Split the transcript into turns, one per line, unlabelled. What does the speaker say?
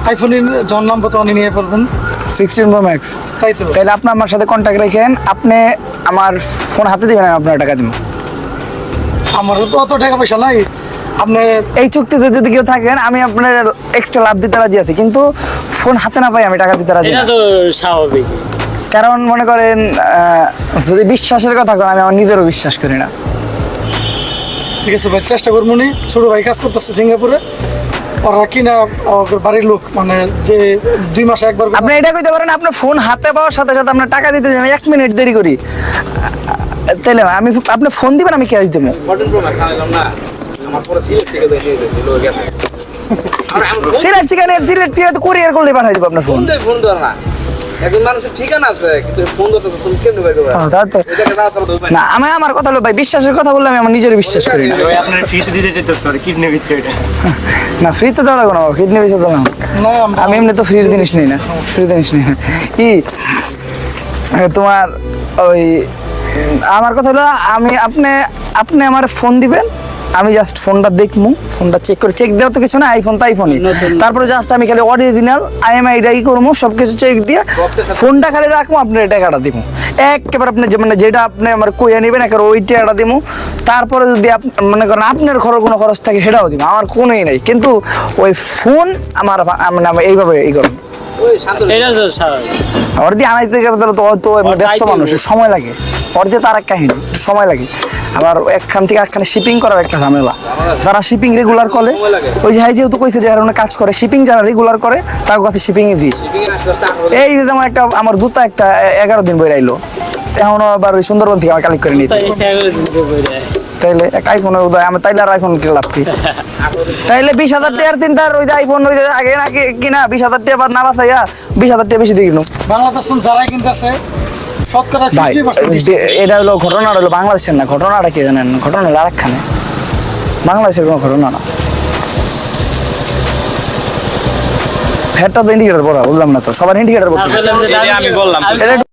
আইফোনের যখন নাম তখন নিয়ে পড়বেন
16 Pro Max।
তাই তো।
তাহলে আপনি আমার সাথে কন্ট্যাক্ট রাখেন, আপনি আমার ফোন হাতে দিবেন, আমি আপনার টাকা দিব।
আমার তো অত টাকা পয়সা নাই, আপনি
এই চুক্তিতে যদি কেউ থাকেন আমি আপনার এক্সট্রা লাভ দিতে রাজি আছি, কিন্তু ফোন হাতে না পাই আমি টাকা দিতে রাজি
এটা
না।
তো স্বাভাবিক।
কারণ মনে করেন যদি বিশ্বাসের কথা কন, আমি আমার নিজেরও বিশ্বাস করি না।
ঠিক আছে ভাই, চেষ্টা করবো নি। ছোটো ভাই কাজ করতেছে সিঙ্গাপুরে, ওরা কিনা ওর বাড়ির লোক, মানে যে 2 মাসে একবার করে-
আপনি এটা কইতে পারেন আপনার ফোন হাতে পাওয়ার সাথে সাথে আপনার টাকা দিতে যাবেন 1 মিনিট দেরি করি, তাহলে আমি আপনি ফোন দিবেন আমি ক্যাশ দেবো।
14 Pro Max আনলাম না, আমার পরে সিলেট থেকে নিয়ে গেছে লোক গেছে।
সিলেট থেকে তো কুরিয়ার করলে পাঠাই দিব আপনার ফোন।
ফোন ধর না, একজন মানুষের ঠিকানা আছে কিন্তু ফোন ধরতে ফোন কেমনে বের করবে?
তাই তো।
এটাকে না চালাতে উপায়
না আমি আমার কথা হলো ভাই, বিশ্বাসের কথা বললে আমি আমার নিজের বিশ্বাস করি না।
ওই আপনার ফ্রিতে দিতে চাইতেছে আর কিডনি দিচ্ছে এটা।
না ফ্রিতে দেওয়া লাগবে না, কিডনি বেঁচে দেওয়া
না,
আমি এমনি তো ফ্রির জিনিস নিই না, ফ্রি জিনিস নিই না। কি তোমার ওই আমার কথা হলো আমি আপনি আমার ফোন দিবেন, আমি জাস্ট ফোনটা দেখবো, ফোনটা চেক করে, চেক দেওয়া তো কিছু না, আইফোন তো আইফোনই। তারপরে জাস্ট আমি খালি অরিজিনাল IMEI করবো, সব কিছু চেক দিয়ে ফোনটা খালি রাখবো, আপনার টাকাটা দিব একেবারে। আপনি মানে যেটা আপনি আমার কইয়া নেবেন একেবারে ওই টাকাটা দিব। তারপরে যদি মনে করেন আপনার কোনো খরচ থাকে সেটাও দিব, আমার কোনোই নেই। কিন্তু ওই ফোন আমার মানে এইভাবে এই করুন।
ওই শান্ত
এটা তো স্বাভাবিক।
ওর দিয়ে আনাইতে গেলে তো এমনি ব্যস্ত মানুষ, সময় লাগে। ওর দিয়ে তার এক কাহিনী, একটু সময় লাগে। আবার একখান থেকে একখানে শিপিং করার একটা ঝামেলা। যারা শিপিং রেগুলার করে, ওই যে যেহেতু কইছে যে এর কাজ করে, শিপিং যারা রেগুলার করে তার কাছে শিপিংয়ে দিই।
শিপিং এ আসতে আসতে 18
এই যে যেমন একটা আমার জুতা একটা 11 দিন বই আইলো, এখনো আবার ওই সুন্দরবন থেকে আমার কালেক্ট করে নিতে।
তাই এসে আগে দিতে বলে।
তাইলে একটা আইফোনের উদয় আমি তাইলে আর আইফোন কিনে লাভ কি? তাইলে 20,000 টাকার চিন্তার ওই যে আইফোন ওই যে আগে না কিনা 20,000 টাকা না বাঁচাইয়া 20,000 টাকা বেশি দিয়ে কিনো।
বাংলাদেশ যারাই কিনতেছে শতকরা
ভাই
50%
এটা হলো ঘটনাটা হলো বাংলাদেশের না, ঘটনাটা কি জানেন? ঘটনা হলো আরেকখানে, বাংলাদেশের কোনো ঘটনা না। হেডটা তো ইন্ডিকেটার পড়া বুঝলাম না তো, সবার ইন্ডিকেটার পড়ছে।
আমি বললাম
এটা